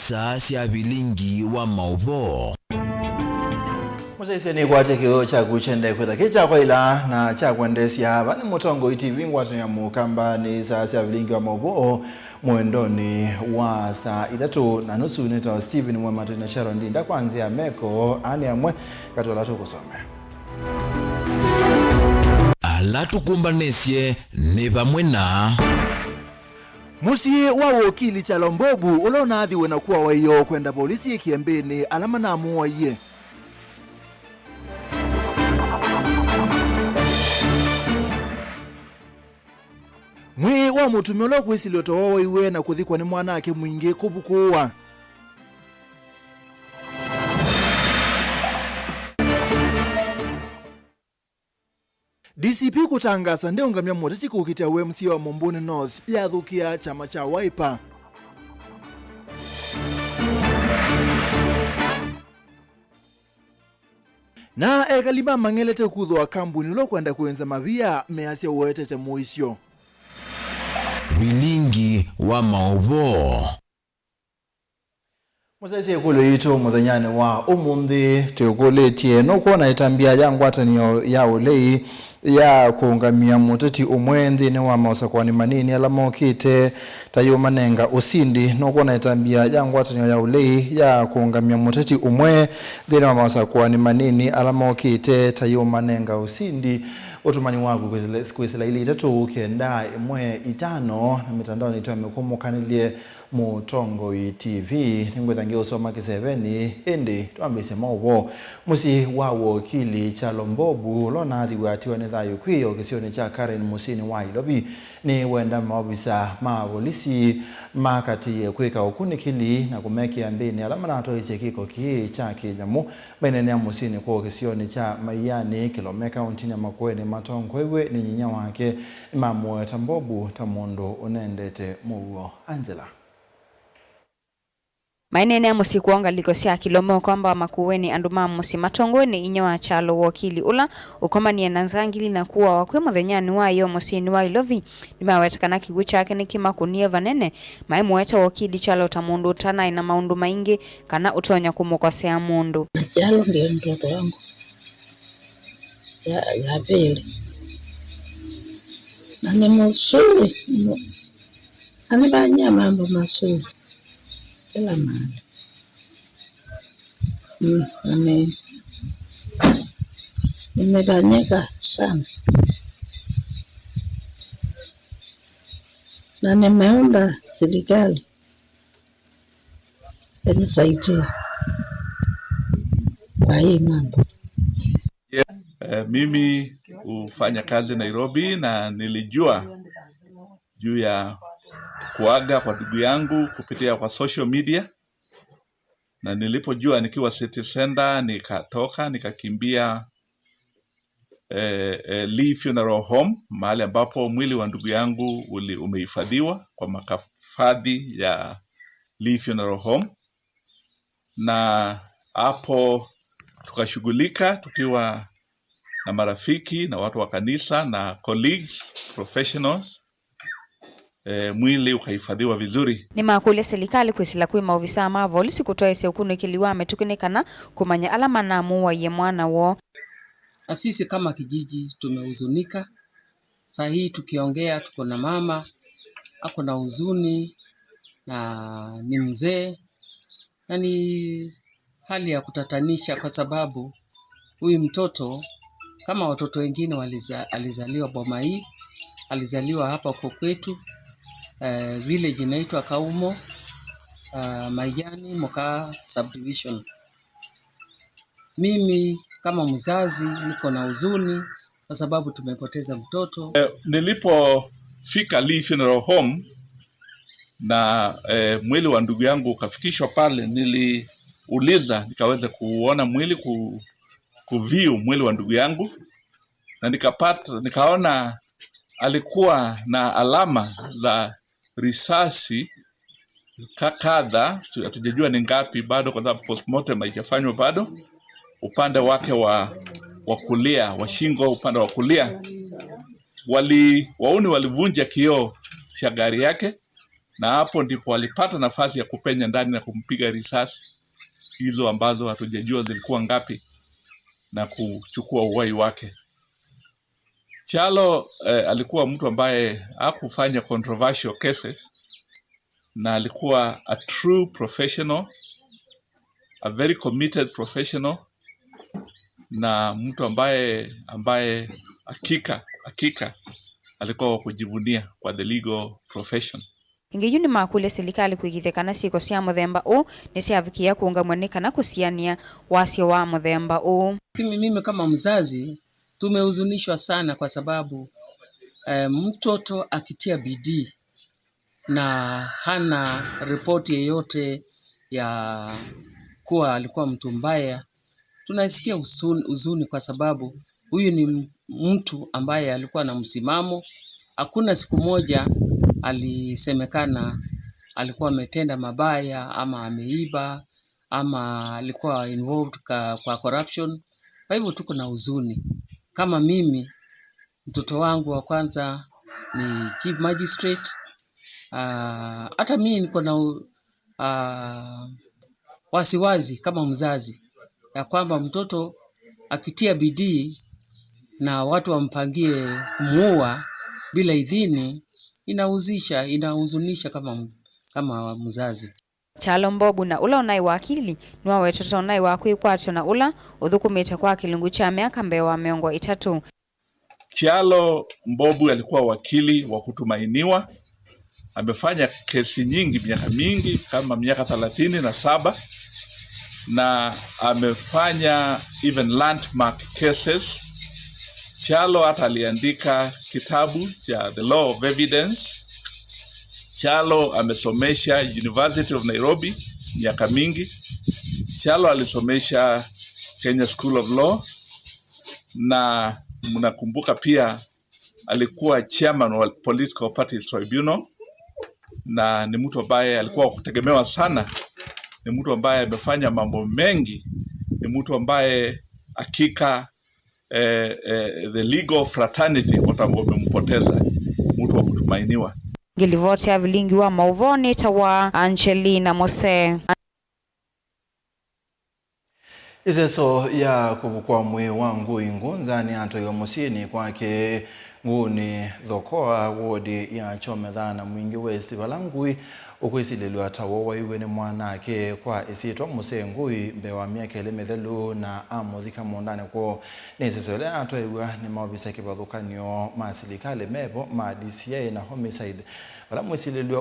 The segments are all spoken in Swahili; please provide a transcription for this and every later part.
saa cia bilingi wa mauvo. Musaiseni kwa tekeo cha kuchende kwetha kicha kwa ila na cha kuendesia vani Mutongo TV ngwatu ya mukamba ni saa cia bilingi wa mauvo mwendoni wa saa 3:30 nito Steven Mwematu na Sharon Dinda kwanzia meko ani amwe katola tukusome. Alatukumbanesye ni vamwe na musi wa wakili Chalo Mbobu ulona adhiwe na kuwa wayo kwenda polisi kiembeni alama na amuwa ye. Mwi wa mutumio kwisi liotowa iwe na kuthikwa ni mwana ake mwingi kubukuwa. DCP kutangaza ndio ngamia moteti kukitia UMC wa Mombuni North ya dhukia chama cha Wiper. Na ekalima mangelete kuthwa kambuni lo kwenda kuenza mavia measia uwetete muisyo. bilingi wa mauvo. Musaisi kulo yito muthanyane wa umundi tukuletie no kuona itambia ya ngwatanio ya ulei ya kuungamia muteti umwendi ni wa masakwani manini alamokite tayo manenga usindi no kuona itambia ya ngwatanio ya ulei ya kuungamia muteti umwe dhini wa masakwani manini alamokite tayo manenga usindi. Utumani wangu kwesila ili itatu kenda imwe itano na mitandao nitoa mekumukanile Mutongo TV ningwethangia usoma kiseveni indi tuambise mauvo musi wa wakili Chalo Mbobu lona athiwatiwa ni thayu kwiyo kisioni cha Karen Musini wa Ilobi ni wenda maobisa ma polisi makati kwika ukunikili na kumekia mbini alama na atoise kiko ki cha kinyamu bainene ya Musini kwa kisioni cha Maiyani kilomeka untini ya Makueni Matongo iwe ni nyinya wake Mamweta Mbobu tamondo unendete muwo Angela. Mainene ya musi kuonga liko siya kilomeo kwamba Makueni anduma musi Matongoni inyo wa Chalo wakili ula ukomani ya nanzangili na kuwa wakwe mdhenyani wa yo musi ni wa Ilovi nima wetakana kigucha ake ni kima kunie vanene maimu weta wakili Chalo tamundu tana ina maundu maingi kana utonya kumukosea mundu. Chalo ndio mtoto wangu ya pili na ni mzuri anafanya mambo mazuri kila mahali. Nimebanyeka sana na nimeomba serikali inisaidie kwa hii mambo. Mimi hufanya kazi Nairobi na nilijua juu ya kuaga kwa ndugu yangu kupitia kwa social media, na nilipojua nikiwa City Center nikatoka nikakimbia Lee Funeral Home, mahali ambapo mwili wa ndugu yangu umehifadhiwa kwa makafadhi ya Lee Funeral Home, na hapo tukashughulika tukiwa na marafiki na watu wa kanisa na colleagues professionals. Mwili ukahifadhiwa vizuri. Ni makule serikali kwisila kuima ofisa mavo lisi kutoa ese ukunu kiliwame tukinikana kumanya alama na muwa ye mwana wo. Na sisi kama kijiji tumehuzunika. Saa hii tukiongea tuko na mama ako na huzuni na ni mzee na ni hali ya kutatanisha kwa sababu huyu mtoto kama watoto wengine alizaliwa boma hii, alizaliwa hapa kwa kwetu. Village inaitwa Kaumo, Maiyani Moka subdivision. Mimi kama mzazi niko na huzuni kwa sababu tumepoteza mtoto. Nilipofika Lee Funeral Home na mwili wa ndugu yangu ukafikishwa pale, niliuliza nikaweza kuona mwili kuview mwili wa ndugu yangu, na nikaona alikuwa na alama za risasi kadha, hatujajua ni ngapi bado kwa sababu postmortem haijafanywa bado. Upande wake wa kulia wa shingo, upande wa kulia wauni walivunja kioo cha gari yake na hapo ndipo alipata nafasi ya kupenya ndani na kumpiga risasi hizo ambazo hatujajua zilikuwa ngapi na kuchukua uhai wake. Kyalo alikuwa mtu ambaye hakufanya controversial cases, na alikuwa a true professional, a very committed professional, na mtu ambaye hakika alikuwa wa kujivunia kwa the legal profession. Ingiyuni makule serikali kuigithekana siko cia muthemba u ni ciavikia kuungamwanika na kusiania wasio wa muthemba u. Mimi kama mzazi tumehuzunishwa sana kwa sababu mtoto akitia bidii na hana ripoti yeyote ya kuwa alikuwa mtu mbaya, tunasikia huzuni kwa sababu huyu ni mtu ambaye alikuwa na msimamo. Hakuna siku moja alisemekana alikuwa ametenda mabaya ama ameiba ama alikuwa involved kwa corruption. Kwa hivyo tuko na huzuni. Kama mimi, mtoto wangu wa kwanza ni chief magistrate. Hata mimi niko na wasiwasi kama mzazi ya kwamba mtoto akitia bidii na watu wampangie kumuua bila idhini, inahuzunisha kama mzazi. Kyalo Mbobu na ula unai wakili niwa wetoto unai wakwikwatyo na ula uthukumite kwa kilungu cha miaka mbewa miongo 3. Kyalo Mbobu alikuwa wakili wa kutumainiwa. Amefanya kesi nyingi, miaka mingi, kama miaka 37, na amefanya even landmark cases. Kyalo hata aliandika kitabu cha The Law of Evidence. Kyalo amesomesha University of Nairobi miaka mingi. Kyalo alisomesha Kenya School of Law, na mnakumbuka pia alikuwa chairman wa Political Parties Tribunal, na ni mtu ambaye alikuwa kutegemewa sana. Ni mtu ambaye amefanya mambo mengi. Ni mtu ambaye hakika the legal fraternity wamempoteza, mtu wa kutumainiwa. Ngilivoti ya vilingi wa mauvoni tawa Angelina Mose. Izeso ya kubukwa mwe wangu ingunza ni Antoyo Musini kwake nguni thokoa wodi ya Chomethana Mwingi West balangui ukwisililwa tawo iwe ni mwanake kwa isitwa Musengui mbewa miaka elemethelu na amuthika mondane ko nesesole atoiwa ni mabisa kibadhukanio masilikale mebo ma DCI na homicide bala mwisililwa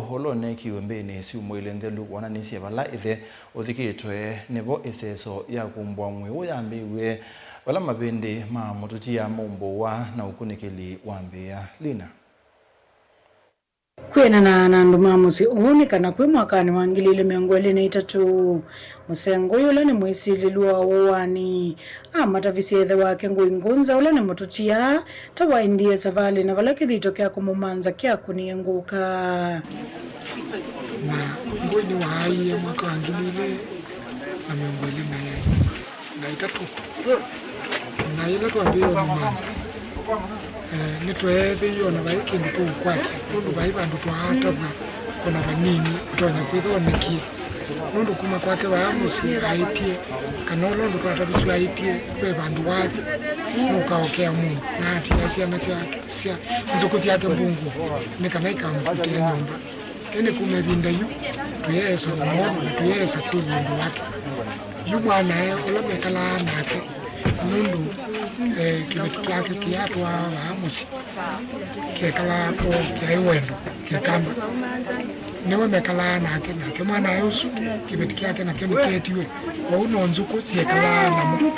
holone kiwembeni si umwilendelu wana nisi bala ithe uthikitwe nebo iseso ya kumbwa mwe uyambiwe wala mabindi ma mututia mombo wa na ukunikili wambia Lina. Kwena na anduma musi uhunikana kwi mwakani wa 2023 Musengui ula ni mwisililwa uwani matavisiethe wake ngui ngunza ula ni mututia tawa indie savali na vala kithito kya kumumanza kya kunienguka na ngui ni wahaiye mwaka wa 2023 na ile tuambie mumanza nitwethe yona baiki ndu kwati ndu baiba ndu twahataba ona banini utonya kwithoneki ndu kuma kwake ba musi aitie kanolo ndu twatabiswa aitie be bandu wathi nukaokea mundu na ati asiana chake sia nzuku yake mbungu nikanaika mkutia nyumba ene kumebinda yu tuyesa umono na tuyesa kwibundu wake yu mwana ula mekala nake nundu kibeti kyake kiatwa bamusi kekala ko kyaiwendo kekamba newe mekala nake mwana yusu kibeti kyake na kemiketiwe kwa uno nzuko siekala na mu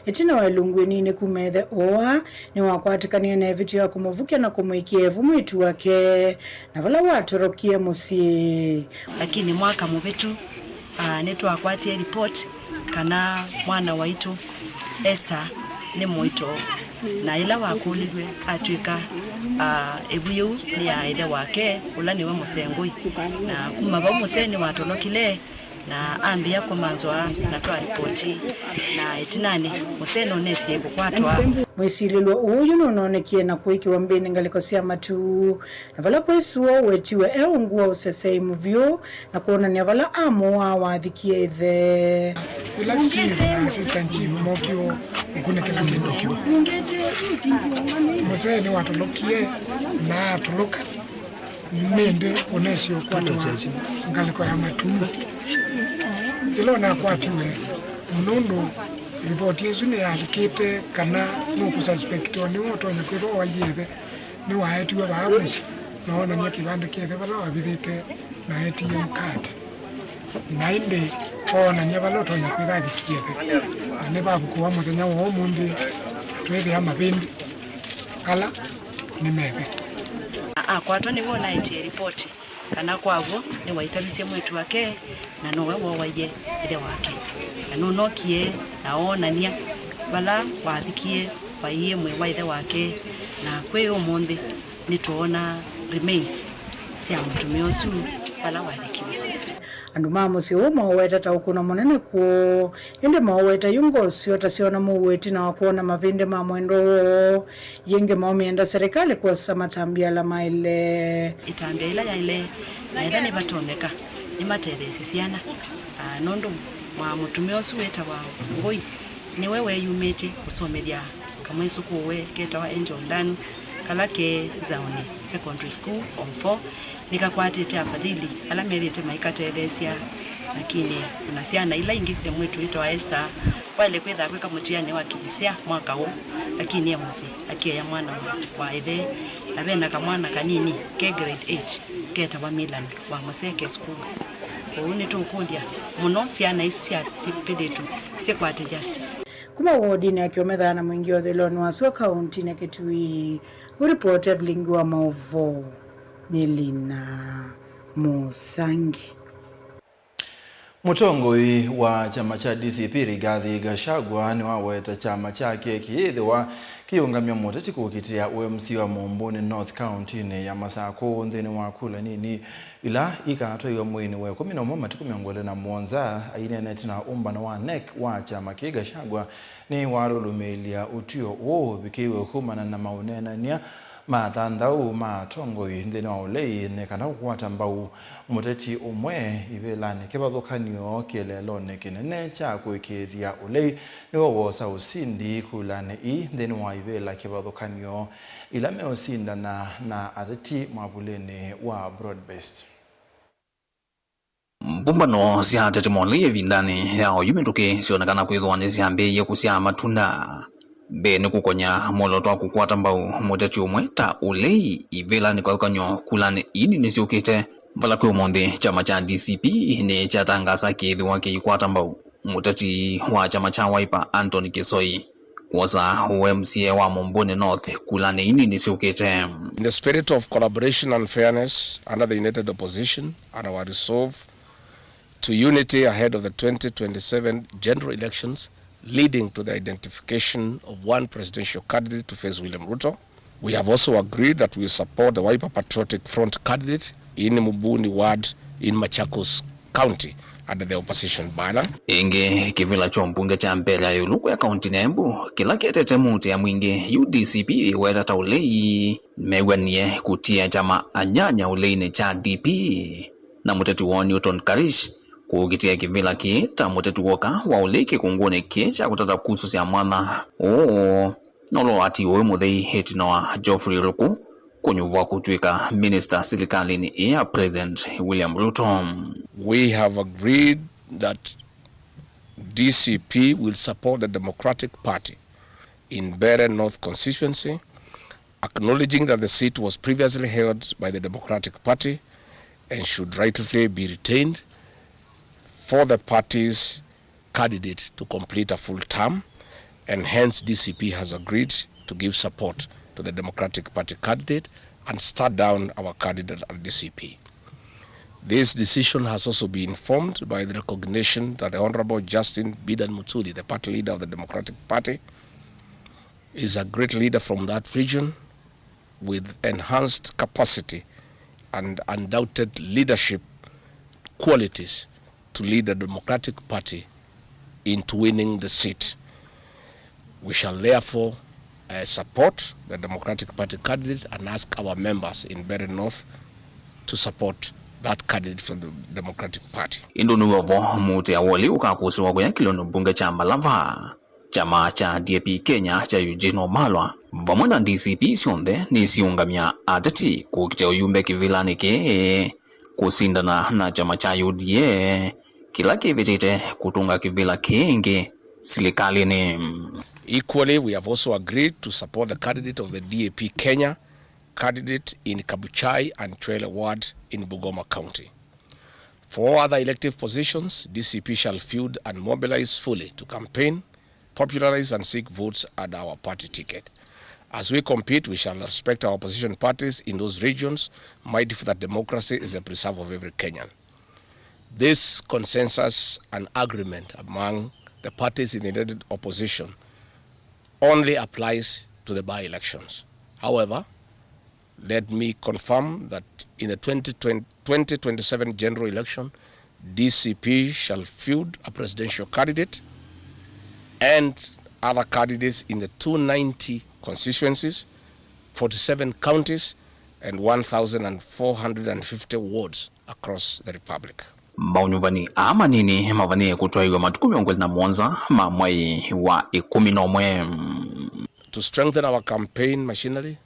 itina walungweni ne kumethe oa ni wakwatikania na vitu ya kumuvukia na kumwikievu mwitu wake na vala watorokie musi lakini mwaka mubitu netwa kwatie report kana mwana waitu Esther ni moito na ila wakulirwe atwika ebuyu ni aide wake ula niwe Musengui na kuma ba museni watolokile na ambia kwa manzoa na toa ripoti na itinani museno nesi kukwatwa mwisililwa uyu nunonekie na kuikiwa mbini ngalikosea matu na vala kwesuo wetiwe eungua usesei muvyo na kuona ni vala amo wa wathikie ithe ila chief na assistant chief mokio ukune kila kindu kio museni watolokie na atoloka mende onesio kwatwa ngaliko ya matu ilo na kwatiwe mnondo ripoti yesu ni alikite kana nukususpectwa ni wotonya kwitwa wayethe ni waetiwe baamusi naona nya kibande kiethe bala wabithite na ATM card na inde ona nya bala tonya kwitha kiethe na ne babukuwa muthenya wo mundi twethe amabindi ala ni mebe kwatwa ni wona ite report kana kwavo ni waitabisie mwetu wake na nowe waye ile wake na nunokie naonania bala wathikie waiye mwe waithe wake na kwe umundi nituona remains cia mutumia ucu bala wathikiwe andu mamusi umo weta ta ukuna munene ku inde maweta yungo sio tasiona muweti na wakuona mavinde mamwendo yenge maumienda serikali kwa samatambia la maile itambia ila ya ile na ida ni batomeka ni materesi siana nondo mwa mutumia ucu weta wa ngoi ni wewe yumete kusomeria kama isuku we keta wa Angel Ndanu kalake zaone secondary school form 4 nikakwatete afadhili ala merite maikatethesia lakini unasiana ila ingi kwa mwetu ito wa Esther wale kwetha kweka mutiani wa kijisia mwaka huu lakini emusi akia ya mwana wa ithe abena kamwana kanini ke grade 8 keta wa Milan wa Moseke school uuni tu kundia muno siana isu sia sipedetu sikwate justice kuma wodini akiomethana mwingi wa thiloni wa Sua County na Kitui kuripoti Evelingi wa Maovo Melina Musangi. Mutongoi wa chama cha DCP Rigathi Gachagua ni waweta chama chake kiithiwa kiungamia muteti kukitia UMC wa Mumbuni North County ni ya Masako nthini wa kula nini ila ikatwa mwini we 11 matuku 27 aineneti na umbano wa NEC wa chama ki Gachagua ni warulumelia utio wo bikiwe kumana na maunenania mathandau matongoi nthini wa ulei nekana kukwata mbau muteti umwe ibelani kibathukanio kielelone kinene cha kwikithia ulei niwo wosa usindi kulane nthini wa ibela kibathukanio ila meosindana na ateti mabuleni wa broad-based. Mbumbano cia ateti monle vindani yao yuminduke sionekana kwithwa ni ciambiie kucia matunda bene kukonya moloto kukwata mbau muteti umwe ta ulei ibela ni kwakanyo kulane ini niciukite vala kwi umonthi chama cha DCP ni chatangasa kithiwa kikwata mbau muteti wa chama cha Wiper Anthony Kisoi kuosa UMCA wa Mumbuni North kulane ini niciukite. In the spirit of collaboration and fairness under the united opposition and our resolve to unity ahead of the 2027 general elections leading to the identification of one presidential candidate to face William Ruto. We have also agreed that we support the Wiper Patriotic Front candidate in Mumbuni ward in Machakos County under the opposition banner. Inge kivila chombunge cha mbele ya yuluku ya kaunti nembu kila kietete muti ya mwingi UDCP weta ta ulei mewanie kutia chama anyanya uleine cha DP na muteti wa Newton Karish kugitia kivila ta muteti woka wa uleki kungone cha kutata kusu sia mwana nolo ati uwe muthei hetino wa Geoffrey Ruku kunyuvwa kutwika minister silikalini ya President William Ruto. We have agreed that DCP will support the Democratic Party in Bere North constituency, acknowledging that the seat was previously held by the Democratic Party and should rightfully be retained for the party's candidate to complete a full term, and hence DCP has agreed to give support to the Democratic Party candidate and start down our candidate at DCP. This decision has also been informed by the recognition that the Honorable Justin Bidan Mutuli, the party leader of the Democratic Party, is a great leader from that region with enhanced capacity and undoubted leadership qualities to lead the Democratic Party into winning the seat. We shall therefore support the Democratic Party candidate and ask our members in Mbeere North to support that candidate from the Democratic Party. Indonu wavo muti awali ukakusiwa kwenye kilono bunge cha Malava. Chama cha DAP Kenya cha Eugene Wamalwa vamwena DCP sionde ni siungamia atati kukite uyumbe kivilani ke kusindana na chama cha UDA kila kivitite kutunga kivila kingi silikali ni. Equally, we have also agreed to support the candidate of the DAP Kenya candidate in Kabuchai and Chwele Ward in Bungoma County. For other elective positions, DCP shall field and mobilize fully to campaign, popularize and seek votes at our party ticket. As we compete, we shall respect our opposition parties in those regions, mindful that democracy is the preserve of every Kenyan. This consensus and agreement among the parties in the united opposition only applies to the by-elections. However, let me confirm that in the 2027 general election, DCP shall field a presidential candidate and other candidates in the 290 constituencies, 47 counties, and 1,450 wards across the Republic. Maunyuvani ama nini mavani kutwaiwa matukumi ongweli na mwanza mamwai wa 11. To strengthen our campaign machinery,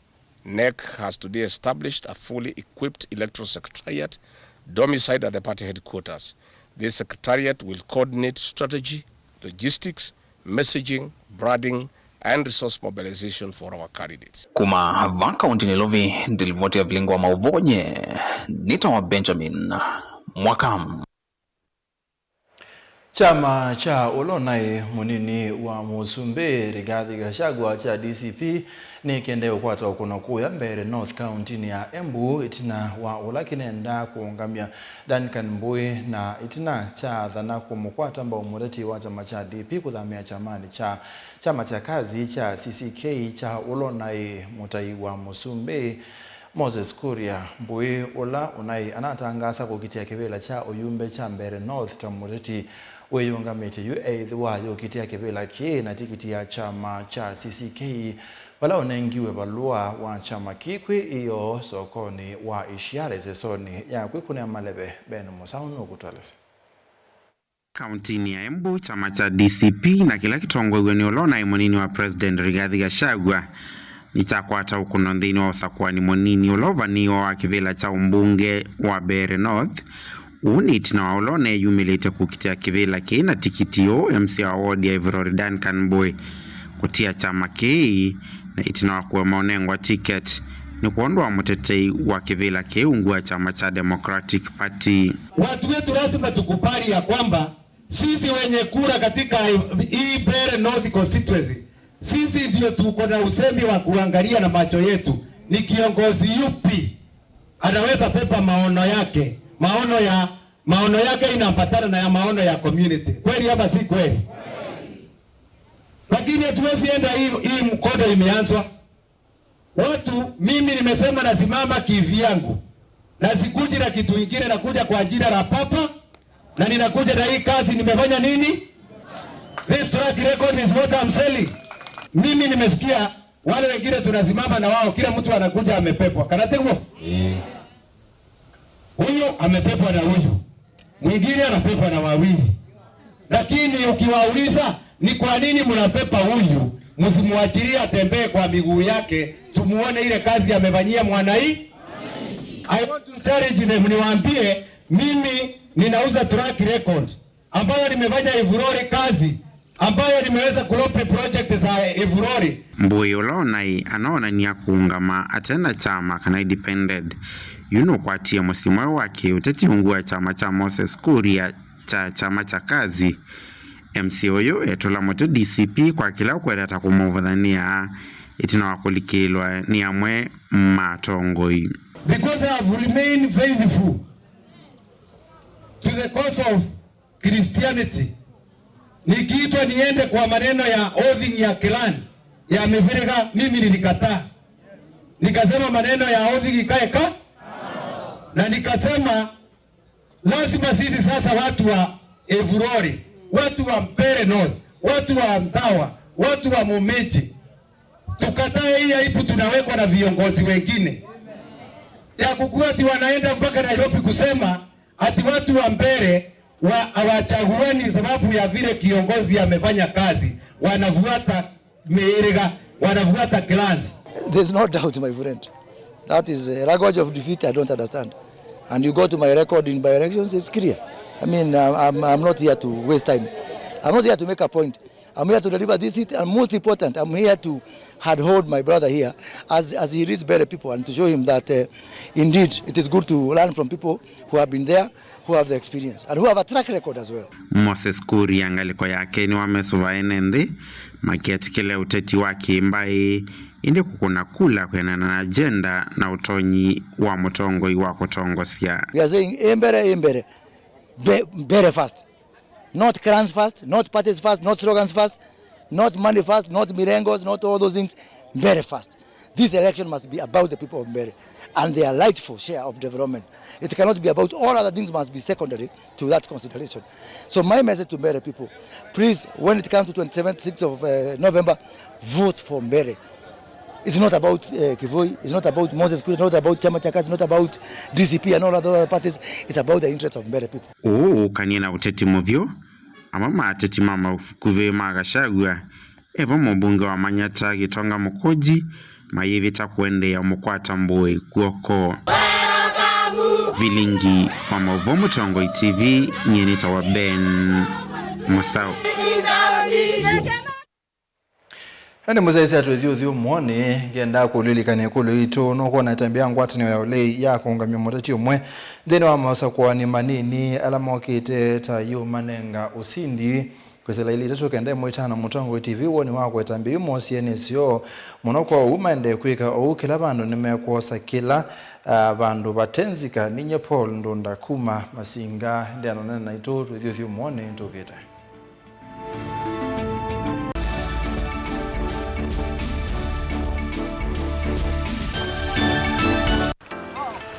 NEC has today established a fully equipped electoral secretariat domiciled at the party headquarters. This secretariat will coordinate strategy, logistics, messaging, branding, and resource mobilization for our candidates. Kuma vaka untini lovi ndilivoti ya vilingo wa mauvonye nita wa Benjamin Mwakam. Chama cha Olonai munini wa Musumbe Rigathi Gachagua cha DCP ni kende ukwata ukuna kuya Mbeere North County ni ya Embu itina wa ulakinenda kuungamia Duncan Mbui na itina cha dhana kumukwata mba umureti wa chama cha DP kudhamia chamani cha chama cha kazi cha CCK cha Olonai mutai wa Musumbe Moses Kuria Mbui ula unai anatangasa kukitia kivela cha uyumbe cha Mbeere North tamureti weyungamite UA yokitia kivela kie na tikiti ya chama cha CCK wala unengiwe balua wa chama kikwi iyo sokoni wa ishiare zesoni ya kwikune ya malebe benu musaunu kutwalese. Kauntini ya Embu chama cha DCP na kila kitongo ni Olonai munini wa President Rigathi Gachagua ni chakwata ukunondhini wa usakuani munini ulovaniwa wa kivela cha umbunge wa Mbeere North uniti na Olone yumilete kukitia kivela kina tikitio MC award ya Ivurori Duncan Mbui kutia chama kii na itina wakuwa maonengwa ticket ni kuondoa mtetei wa kivela keungua chama cha Democratic Party. Watu wetu lazima tukubali ya kwamba sisi wenye kura katika hii Mbeere North constituency, sisi ndio tuko na usemi wa kuangalia na macho yetu ni kiongozi yupi anaweza pepa maono yake. Maono yake inaambatana na ya maono ya community. Kweli hapa si kweli? Lakini hatuwezi enda hii mkondo imeanzwa. Watu mimi nimesema nasimama kivyangu. Na sikuji na kitu kingine, nakuja kwa ajili la papa na ninakuja na hii kazi nimefanya nini? This track record is what I'm selling. Mimi nimesikia wale wengine tunasimama na wao kila mtu anakuja amepepwa. Kanategwa? Huyo amepepwa na huyu. Mwingine anapepwa na wawili. Lakini ukiwauliza ni kwa nini mnapepa huyu, msimuachilie atembee kwa miguu yake, tumuone ile kazi amefanyia mwanai. I want to challenge them, niwaambie mimi ninauza track record ambayo nimefanya Ivurori kazi ambayo nimeweza kulope project za Ivurori. Mbui Olonai anaona ni ya kuungama atenda chama kana independent yuno kwa tia msimu wake uteti ungua chama cha Moses Kuria cha chama cha kazi MCOyo etola moto DCP kwa kila kwenda takumuvadhania itina wakulikilwa ni amwe matongoi. Because I have remained faithful to the cause of Christianity. Nikiitwa niende kwa maneno ya oathing ya clan ya Miviriga, mimi nilikataa. Nikasema maneno ya oathing ikae na nikasema Lazima sisi sasa watu wa Evurori, watu wa Mbeere North, watu wa Antawa, watu wa Mumeji, tukatae hii aibu tunawekwa na viongozi wengine. Ya kukua ati wanaenda mpaka Nairobi kusema ati watu wa Mbeere hawachaguani sababu ya vile kiongozi amefanya kazi. Wanavuata Meerega, wanavuata clans. There's no doubt, my friend. That is a language of defeat I don't understand. And you go to my record in by-elections, it's clear. I mean, I'm not here to waste time. I'm not here to make a point. I'm here to deliver this seat, and most important, I'm here to hold my brother here as he reads better people and to show him that indeed it is good to learn from people who have been there, who have the experience, and who have a track record as well. Moses Kuria ngaliko yake ni wamesuva enende makiatikile uteti wake mbaye indi kukuna kula kwenye na agenda na utonyi wa mutongo iwa kutongo siya. We are saying Mbere first. Not clans first, not parties first, not slogans first, not money first, not mirengos, not all those things. Mbere first. This election must be about the people of Mbere and their rightful share of development. It cannot be about all other things, must be secondary to that consideration. So my message to Mbere people, please, when it comes to 6th of November, vote for Mbere. It's not about Kivoi, it's not about Moses Kuria, it's not about Chama cha Kazi, it's not about DCP and all other parties. It's about the interests of Mbere people. Kanina uteti movyo, amama ateti mama kuve Gachagua, eva mbunge wa Manyata Gitonga Mukoji, mayevita kuende ya Mukwata Mbowe kuoko. Vilingi wa Mavumo Tongo TV, nyenita wa Ben Musau. Hane muzaisi atwethiuthi umwoni ngenda kulilikane kulu itu no kuona tambia ngwatanio ya ulei ya kuungamia muteti umwe thini wa masakwani manini ala mokite ta yu manenga usindi kwesela ili tatu kende mwitana Mutongo TV woni wako tambia mo CNSO muno kwa umande kwika o kila bandu nimekwosa kila bandu batenzika ninye Paul Ndonda Kuma Masinga ndiano nena itu twethiuthi umwoni ndoketa.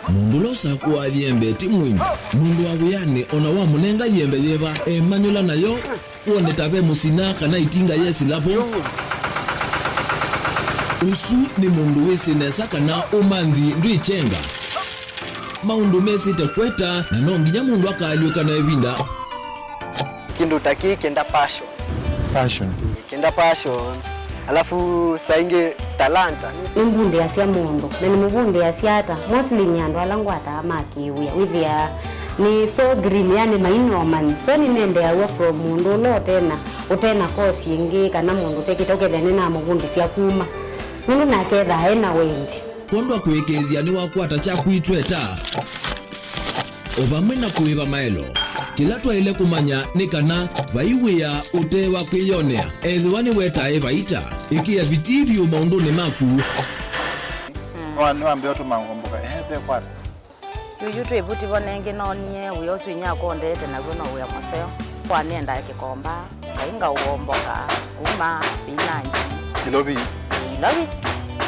Mundu losa kuwa yembe timwini mundu wabuyane ona wa munenga yembe yeba emanyula nayo uone tabe musina kana itinga yesi lapo usu ni mundu wesinesa kana umanthi ndwichenga maundu mesite kweta na nonginya mundu akaliuka na ebinda kindu taki kenda passion alafu sainge talanta nimbunde asia mundu na nimubunde asiata mostly nyando alangwata amakiwia withia ni so green yani mainoman so ni nende awa from mundu lo tena kosi ingi kana mundu tekitokethene na mubunde sia kuma mundu naketha hena wendi kondo kwekethia ni wakwata cha kwitweta obamena kuiba maelo kila twaile kumanya ni kana vaiwea utewa kwiyonea ethiwani wetae vaita ikia vitivyo maunduni maku niwambia otumangomboka ehe kwata yuyu ebuti bonenge nonie uyosu inyako ndete na gona uya museo kwa nenda kikomba kainga uomboka sukuma spinach ilobi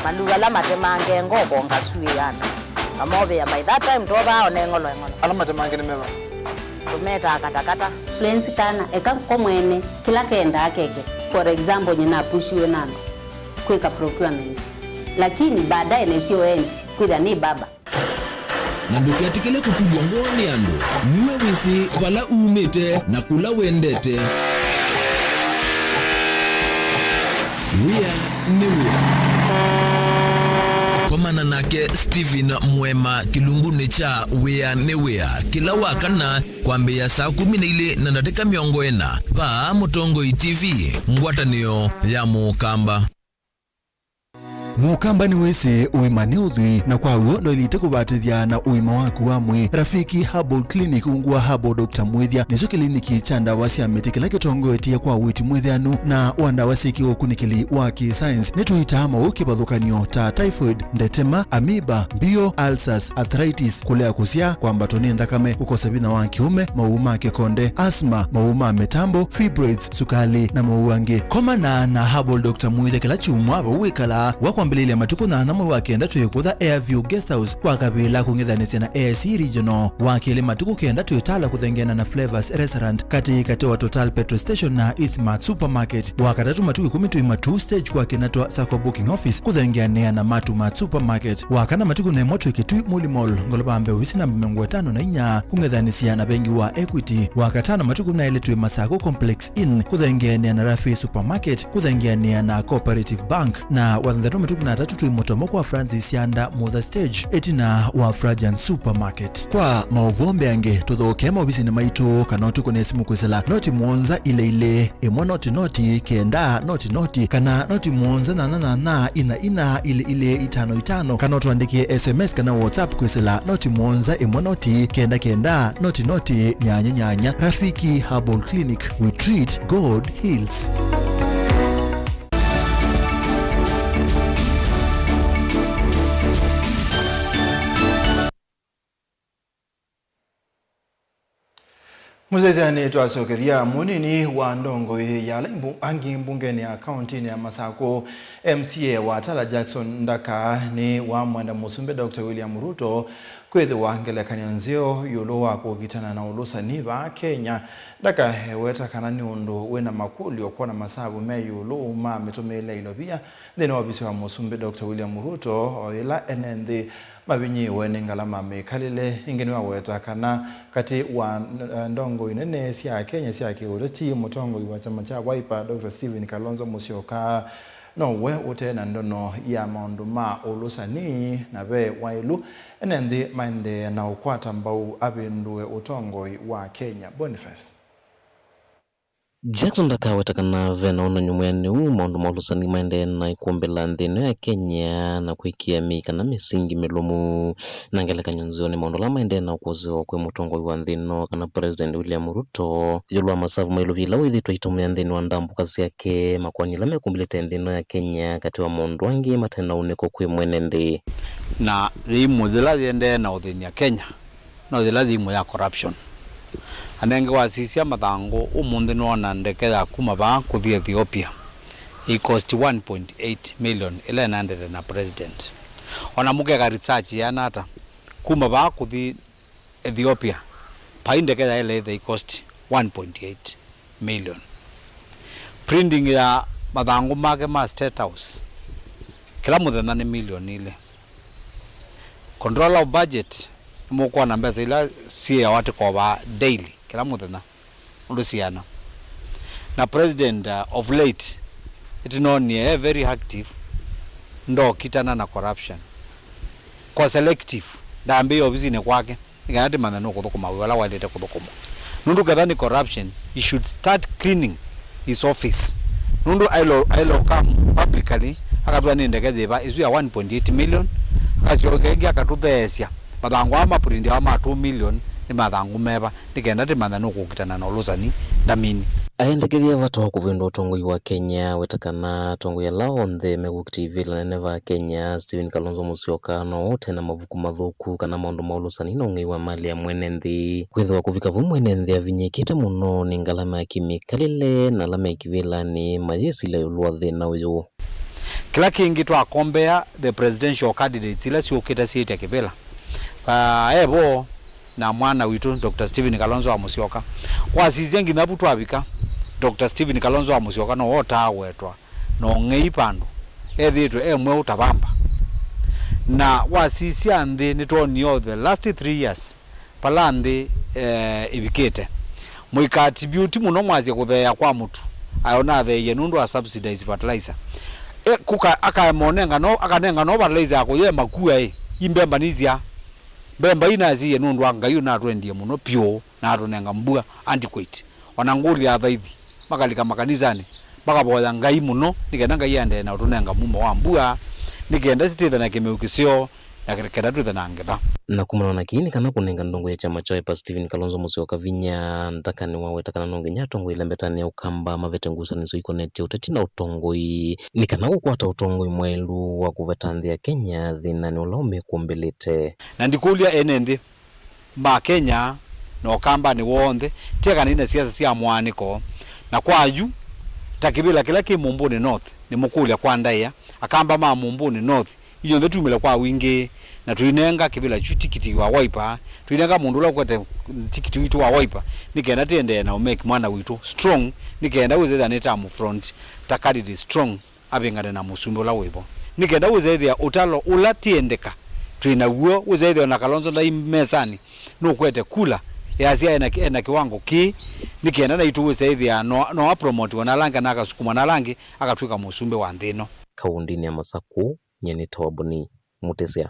maluga la matemange ngobo ngasue yana amobe ya by that time toba onengolo ala matemange nimeva tumeta katakata fluency kana eka komwene kila kenda akeke for example nyina pushiwe nano kweka procurement lakini baadaye nesio end kwida ni baba na ndukiatikile kutugwa ngoni ando niwe wisi wala umete na kula wendete wea komana nake Steven Mwema kilunguni cha wea newea kila wakana kwambia saa 12 na dakika 40 pa Mutongo TV ngwatanio ya Mukamba. Mukamba ni wese uimane udhui na kwa uo ndo ilite kubatithia na uima waku wa mwi Rafiki Herbal Clinic ungua Herbal Dr. Mwithia niso kliniki cha ndawa cia miti kila kitongo etia kwa witi mwithianu na wandawa siki ukunikili wa science netuita mauki bathukanio ta typhoid, ndetema, amoeba, bio, ulcers, arthritis, kulea kusia kwa mbatoni ndakame, kukosa bina wa kiume, mauma kekonde, asthma, mauma metambo, fibroids, sukali na mauange. Koma na Herbal Dr. Mwithia kila chumwa wawikala wakwa kwambilile matuku na namwe wa kenda tuyekutha Airview Guest House kwa kabila kung'ethanĩcia na AIC Regional wakili matuku kenda tuyetala kuthengena na Flavors Restaurant kati wa Total Petrol Station na Eastmart Supermarket wakatatu matuku 10 matu stage kwa kinatwa Sacco Booking Office kuthengeanea na Mart Supermarket wakana matuku na moto ikitui Muli Mall ngolobambe ofisi namba 54 kung'ethanĩcia na bengi wa Equity wakatana matuku na ile Masako Complex Inn kuthengeanea na Rafi Supermarket kuthengeanea na Cooperative Bank na wathanthatu matuku na tatu motomoko wa Francis Yanda Mother Stage etina wa Fragrant Supermarket kwa mauvombe ange tuthoke maobisi ni maitu kana tuko na simu kwesela noti mwonza ile emwa noti kenda noti kana noti mwonza na ina ile 55 kana tuandikie SMS kana WhatsApp kwesela noti mwonza emwa noti kenda noti nyanya Rafiki Herbal Clinic, we treat, God heals. Muzezani twasokethia munini wa ndongo ya limbu angi mbungeni ya county ya Masako MCA wa Tala Jackson Ndaka ni wa mwenda musumbe Dr. William Ruto kwethiwa ngelekanyonzio yulo wa kugitana na ulusa niva Kenya Ndaka weta kana ni undu wena makuli okona masabu me yulo ma mitumile ilobia thina wabisi wa musumbe Dr. William Ruto oila enende mabinyi wene ngalama mekalile ingeni wa weta kana kati wa ndongo inene sia Kenya sia kiureti mutongo wa chama cha Wiper Dr. Stephen Kalonzo Musyoka no we utena ndono ya maunduma olusani na be wailu enende mande na ukwata mbau abinduwe utongo wa Kenya. Boniface Jackson Ndaka wetakana vena una nyumwene maundu maulusani maende na ikuombela nthino ya Kenya na kuikia mika na misingi milumu na ngelekanyonzio ni maundu la maende na ukuoziwa kwe mutongo wa nthino kana President William Ruto yulwa masavu mailuvila withitwa itumia nthino wa ndambu kazi yake makwani lame kumbilite nthino ya Kenya kati wa maundu wangi matena uniko kwe mwene nthi na thimu zila ziende na uthini ya Kenya na zila thimu ya corruption anenge wasisia mathango umundi nona ndeke ya kuma ba kuthi Ethiopia it cost 1.8 million ila nandete na president ona mugeka research ya nata kuma ba kuthi Ethiopia paindeke ya ile they cost 1.8 million printing ya mathango make ma State House kila muthenya ni million ile controller of budget mukwa na mbesa ila si ya watu kwa daily kila muthenya ulusiana na president of late it known very active ndo kitana na corruption kwa selective ndambe obizine kwake ngati manana no kuthukuma wala walete kuthukuma nundu kadhani corruption he should start cleaning his office nundu ailo come publicly akatwa nindeke thiba isu ya 1.8 million akachokenge akatuthesia mathangu ama print ama 2 million ni mathangu meba nikenda timana no kukitana na ulusani ndamini aendekethia vato kuvinda utongoi wa Kenya wetakana tongo ya laonthe megukiti la neva Kenya Stephen Kalonzo Musyoka no tena mavuku mathuku kana maundu maulusani no ngei wa mali ya mwene nthi kwithwa kuvika vu mwene nthi avinyikite muno ni ngalama ya kimikalile na lama ikivila ni mayesile ulwa thina uyu kila kingi twakombea the presidential candidates ila siokita siete kivila ebo na mwana witu Dr. Stephen Kalonzo wa Musyoka kwa sizengi nabu twabika Dr. Stephen Kalonzo wa Musyoka no wota wetwa no ngei pandu ethitwe emwe utabamba na wasisia nthi nitwonio the last 3 years pala nthi ibikite muikatibute muno mwazie kuthea kwa mutu ayona theye nundu a subsidize fertilizer kuka akamonenga no akanenga no fertilizer akuye makua imbemba nizia bemba inaziye nundu angayo na twendie muno pio na atonenga mbua antiquate onanguli athaithi makalika makanizani makaboya ngai muno nikenda ngai ande na utonenga mumo wa mbua nikenda sititha na kimeukisio na kenda tutha na ngetha na kumana na kini kana kunenga ndongo ya chama cha Wiper Stephen Kalonzo Musyoka vinya ndakani wawe takana nonginya tongo ile mbetani ya ukamba mavete ngusa nizo ikoneti uteti na utongoi ni kana kukwata utongoi mwelu wa kuvetanthi ya Kenya thina ni ulaume kumbelete na ndikulia enendi ma Kenya na ukamba ni wonthe teka nina siasa sia mwaniko na kwaju takibila kila kimumbuni north ni mukulia kwa ndaia akamba Mumbuni North iyo ndetu tumela kwa wingi na tuinenga kibila tikiti wa Wiper tuinenga mundu la kwete tikiti witu wa Wiper nikenda tende na make mwana witu strong nikenda uze than etamu front takadi strong abengana na musumbo la webo nikenda uze thia utalo ula tiendeka tuina uo uze thia na Kalonzo na mesani no kwete kula yazia ena kiwango ki nikenda na itu uze thia no promote wana langa na akasukuma na langi akatwika musumbe wa ndino kaundini ya Masaku nyeni Tawabuni Mutesia.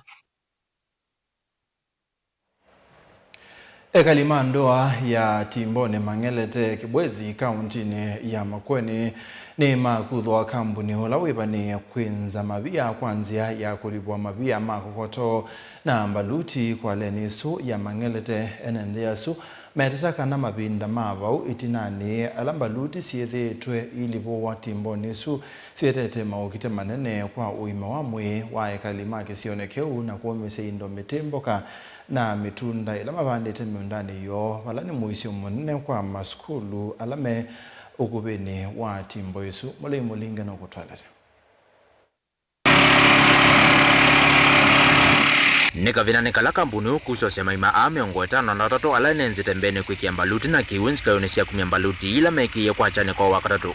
Ekalima ndoa ya Timbone Mangelete Kibwezi kauntini ya Makueni ni makuthwa kambuni hola wibani kwinza mabia kwanzia ya kulibwa mabia makokoto na mbaluti kwa lenisu ya Mangelete enendeasu metataka na mabinda mavau itinani alambaluti siethetwe ilibo wa Timbone su sietete maukite manene kwa uima wa mwe wa ekalima kisionekeu na kuomese indo mitemboka na mitunda ila mabandete miundani yo walani muisio munene kwa maskulu alame ukubeni wa Timbo Yesu mule mulinga na kutwaleza. Nika vina nikala kampuni ukuso sema ima miongo 5 na 3 ala nenzi tembene kwiki ambaluti na kiwinzi kayonesia kumiambaluti ila meki ya kwa chane kwa wakatatu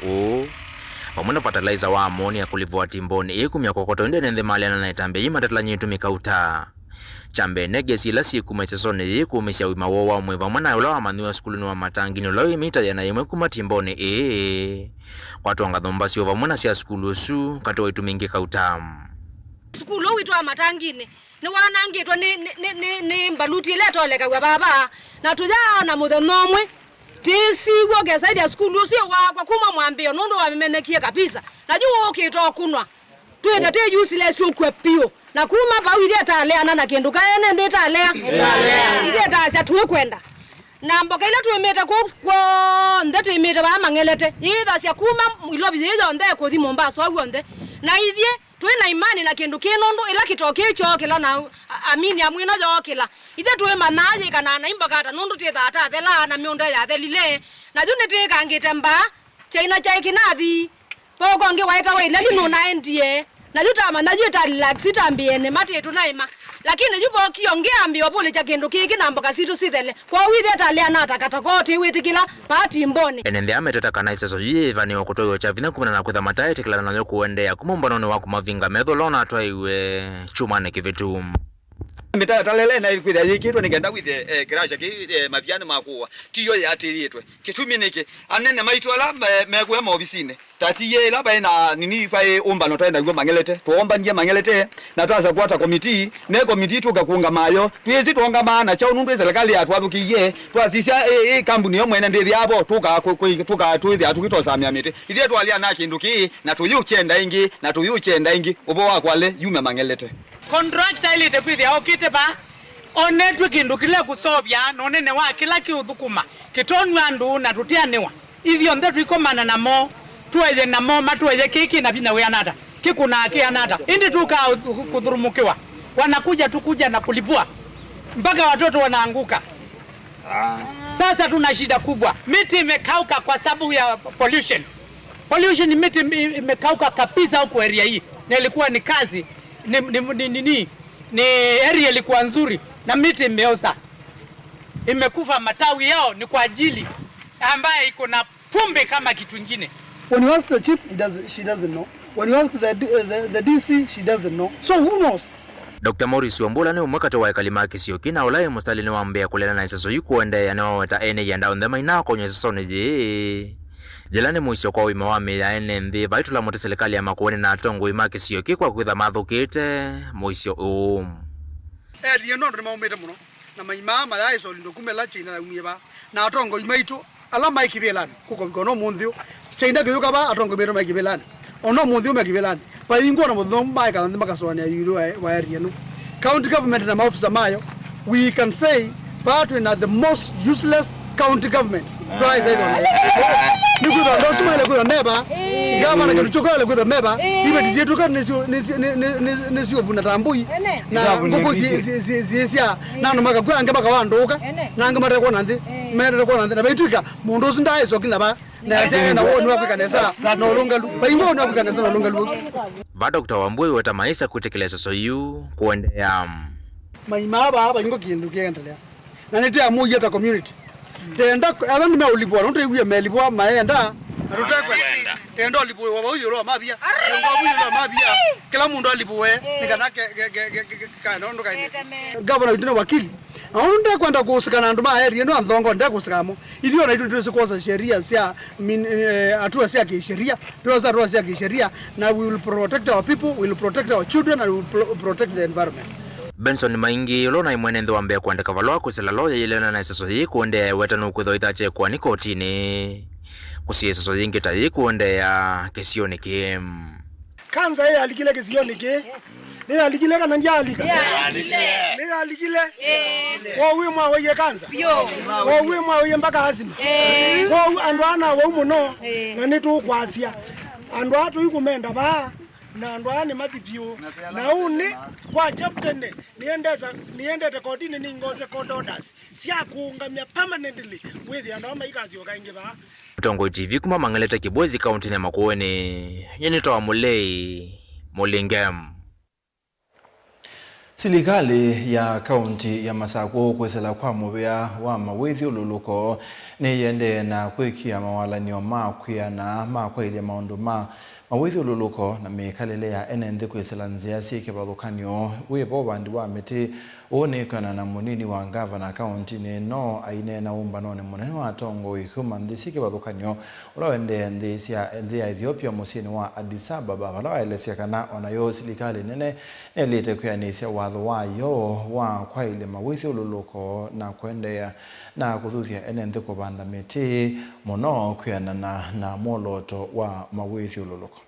pamuna fertilizer wa ammonia kulivua Timboni kumia kokoto nde nende mali na itambe ima tatla nyitu mikauta chambe negesi la siku mesesone kumisia wima wa mweva mwana ula amaniwa skulu wa matangini ula imita yana yemwe kuma Timboni watu wangathomba sio vamuna sia skulu su katoa itumingi kauta skulu witwa matangini ni wanangitwa ni mbaluti leto leka wa baba na tujaona muthonomwe tisi woge zaidi ya skulu sio kwa kuma mwambio nondo wamemenekia kabisa najua ukitoa kunwa tuende te useless ukwe na kuma ba wili atalea na kindu kaene ndeta alea ile taasya tuwe kwenda na mboka ile tuemeta kwa ndeto imeta ba Mangelete ida sia kuma ilobi hizo nde ko di Mombasa wonde na ithie tuena imani na kindu kinondo ila kitoke cho kila na amini amwina jo kila ide tuwe manaje kana na imboka ata nondo te ata thela na mionda ya thelile na june te kangite mba chaina chai kinathi poko nge waita we leli no na ndie na juta manajua ta relax tambiene mate tunaima lakini jupo kiongea mbio pole cha kindu kiki na mboka situ sithele kwa withi atalea na atakatokoti witikila pa Timboni enende ameteta kana iseso yiva ni okutoyo cha vina kumana na kwitha matae tikila na kuendea kumombono wa kumavinga metholo na twaiwe chumane kivitu Mita talele na kwitha yikitwe nigenda withe kirasha ki mabiane makuwa tiyo yatiritwe kitumi niki anene maitwala megwe ma obisine tatiye laba na nini fae omba no taenda ngoma Mangelete tuomba nje Mangelete na twaza kwata committee ne committee tukakunga mayo twezi tuonga maana cha unundu serikali atwathukiye twazisya kampuni yo mwene ndithi abo tuka twithi atukitosa miamite ithie twalia na kinduki na tuyuchenda ingi na tuyuchenda ingi ubo wakwale yume Mangelete contract ile tekwithia okite ba onetwe kindu kile kusobya nonene wa kila kiuthukuma kitonu andu na tutianiwa ithio ndetu ikomana namo tuweje namo matuweje kiki na bina we anata kikuna aki anata indi tuka kudhurumukiwa wanakuja tukuja na kulipua mpaka watoto wanaanguka sasa tuna shida kubwa miti imekauka kwa sababu ya pollution miti imekauka kabisa huko area hii na ilikuwa ni kazi ni area ilikuwa nzuri na miti imeoza imekufa matawi yao ni kwa ajili ambaye iko na pumbe kama kitu kingine. When you ask the chief she doesn't know. When you ask the DC she doesn't know. So who knows? Dr. Morris Wambula ni umwekate wa ekalima kisioki na ulaye mustali ni wambea kulena na isaso yuko ende ya weta ene ya ndao ndema ina konye sasone je jelani muisio kwa wima wame ya ene mbi vaitula mote serikali ya Makueni na atongo wima kisioki kwa kuitha mathukite muisio Eri no ndo maumete muno na maimama ya iso lindo kumela china umieba na atongo imaitu alama ikibelani kuko bikono munthio china giyuka ba atongo bero makibelani ono munthio makibelani pa ingo no muthomba ka ndima kasone yulu wa area no county government na maofisa mayo we can say but we are the most useless county government prize either ni kuda ndo suma ile kuda meba gama na kichoka ile kuda meba ibe dizetu kan ni sio buna tambui na nguko zisia na no maka kwa ngaba kawandoka na ngama reko nandi mere ko nandi na betuika mundo sunda eso kinaba na sasa na wonu wakanesa no longa baingo no wakanesa no longa Dr. Wambui weta maisha kutekeleza soyu kuendea maimaba baingo kindu kiendelea na netea muja ta community tenda abantu me ulipwa ndo iguye melipwa maenda atutakwa tenda ulipwa wa uyoro mabia tenda uyoro mabia kila mundu alipwe nikanake kana ndo kaine governor ndine wakili aunda kwenda kusikana andu ma area ndo anthongo nda kusikamo ithio na itu kosa sheria cia atua cia kisheria atua cia kisheria na we will protect our people, we will protect our children, and we will protect the environment. Benson Maingi lona imwenendo wambea kuandika valua kusela loya yelena na isaso hii kuonde wetanu kutho itache kwa ni kotini kusi isaso hii ngita hii kuonde ya kesioni kiem kanza hii alikile kesioni ke ni alikile kana ndia alika ni alikile wowe mwa weye kanza wowe mwa weye mpaka azima wowe andwana wowe muno na nitu kwasia andwa tu ikumenda ba na ndwani mathipio na uni kwa chaptene niendete kotini ni ngoze court orders sia kuungamia permanently with ya ndoma ikazi okainge ba Tongo TV kuma mangaleta Kibwezi kaunti ya Makueni yenitoa mulei mulingem. Serikali ya kaunti ya Masako kwesela kwa mubea wa mawithi ululuko ni yende na kwikia mawalanio makwia na makwa ile maundu mawithi ululuko na mekalele ya enende kwesela nzia sike balukanyo webo bandi wa meti one kana na munini wa governor kaunti ne no aine na umba none munene wa tongo ikuma ndisike balukanyo ulawende ndisia ndia Ethiopia musini wa Addis Ababa balaelesya kana onayo serikali nene elite kyanisia watho wayo wa kwa ile mawithi ululuko na kuendea na kuthuthia enende kubanda meti muno kuyana na moloto wa mawithi ululuko.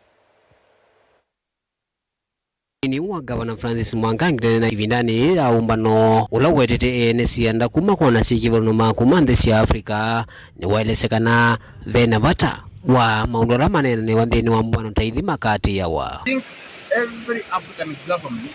Ni wa Governor Francis Mwangangi na ivindani ya umbano ulawetete enesianda kuma kona sikivono makumande si Afrika ni waelesekana vena vata wa maundora manene ni wandeni wa mbano taidhima kati ya wa. I think every African government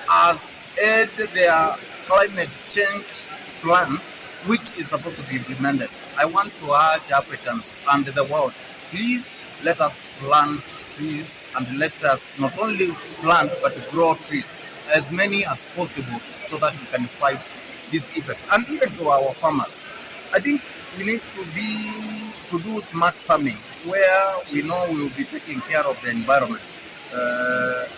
has had their climate change plan which is supposed to be implemented. I want to urge Africans and the world, please let us plant trees and let us not only plant but grow trees as many as possible so that we can fight these effects. And even to our farmers, I think we need to do smart farming where we know we will be taking care of the environment.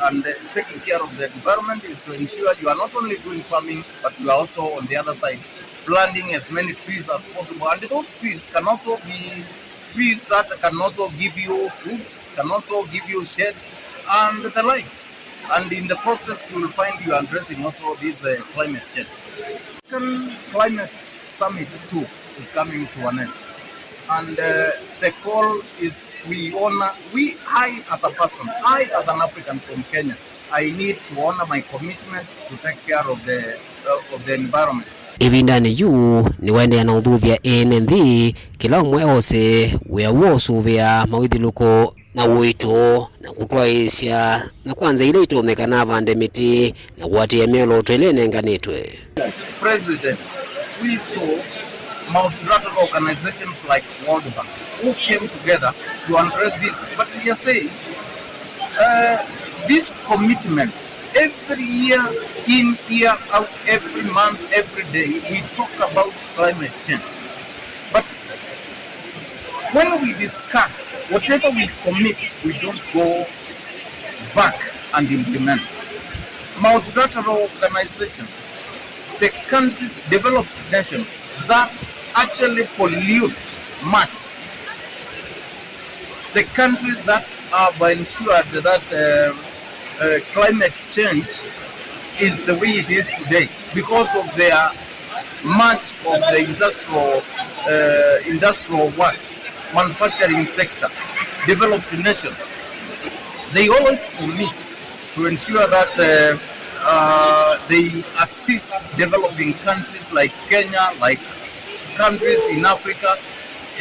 And taking care of the environment is to ensure you are not only doing farming but you are also on the other side planting as many trees as possible. And those trees can also be trees that can also give you fruits, can also give you shade and the likes. And in the process you will find you are addressing also this climate change. Climate Summit 2 is coming to an end. And the call is I as a person, I as an African from Kenya, I need to honor my commitment to take care of the environment. Ivindani yu ni wende na udhuthia NND kila umwe ose wea wosu vya mawithi luko na uito na kutua isya na kwanza ile itomekana vande miti na wati ya miolo tuelene nganitwe. Presidents, we saw multilateral organizations like World Bank who came together to address this, but we are saying this commitment every year in, year out, every month, every day, we talk about climate change. But when we discuss, whatever we commit, we don't go back and implement. Multilateral organizations, the countries, developed nations that actually pollute much, the countries that have ensured that climate change is the way it is today because of their much of the industrial works, manufacturing sector, developed nations. They always commit to ensure that they assist developing countries like Kenya, like countries in Africa,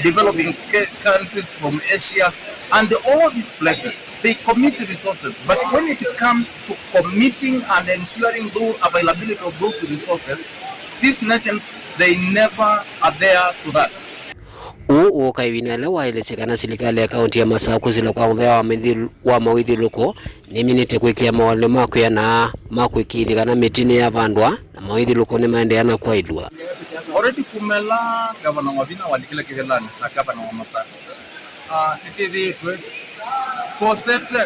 developing countries from Asia, and all these places, they commit resources. But when it comes to committing and ensuring the availability of those resources, these nations, they never are there to that. Kaiwinale waelesekana serikali ya kaunti ya Masako zila kwa wa mawidhi loko ni minite kwekia mawale makuya na makweki kana mitini ya vandwa na mawidhi loko ni maendeana kwa idua. Already kumela gavana wabina walikila kihelani na gavana wa Masako. Nitithi itwe tuosete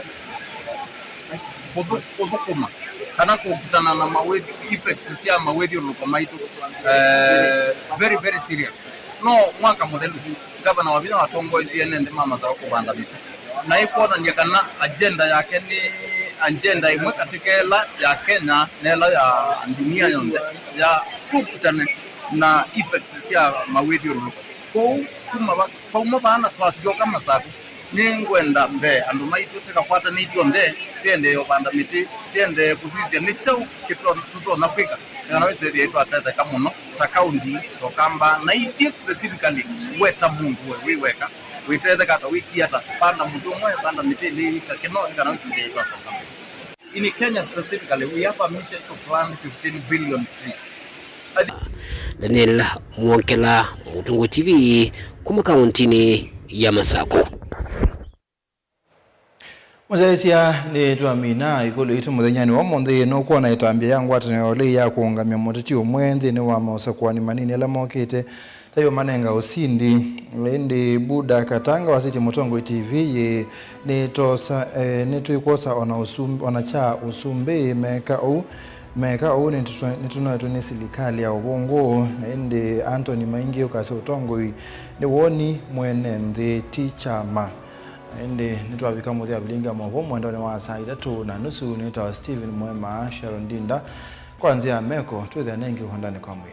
udhukuma kana kukitana na mawedhi effects ya mawedhi loko maitu very very serious. No mwaka modelu gavana wabina watongo izienende mama za kubanda mitu na ikuona ndiye kana agenda yake ni agenda imwe katika ya Kenya na ya dunia yonde ya tukitane na effects ya mawedhi loko kuma bana twasio kama Masako ningwenda mbe andu maitu tekakwata nithio nde tiende yo banda miti tiende kuzizia nicho kitwa tutona kwika kana weze yetu atete kamuno ta county tokamba na hii specifically weta mungu wiweka witete kata wiki hata banda mtu mwe banda miti ni kakino kana weze yetu asonga. In Kenya specifically we have a mission to plant 15 billion trees. Daniel Mwankela, Mutungu TV, kuma kauntini ya Masako. Mwazaisia ni tuamina ikulu itu muthenyani wa monde no kuona itambia yangu atane ole ya kuungamia moteti omwende ni wa maosakwani manini ala mokete tayo manenga usindi ende buda katanga wasiti Mutongo TV ye ni tosa ni tuikosa ona cha usumbe meka au ni tunayo serikali ya ubongo na ende Anthony Maingi ukase utongoi ni woni mwene nthi tichama ende nitwabika muthi abilinga mavo mwendo ni wa saa 3:30 nitawa Steven Mwema Sharon Dinda kwanzia meko twethe nengi uhondani kwa mwe.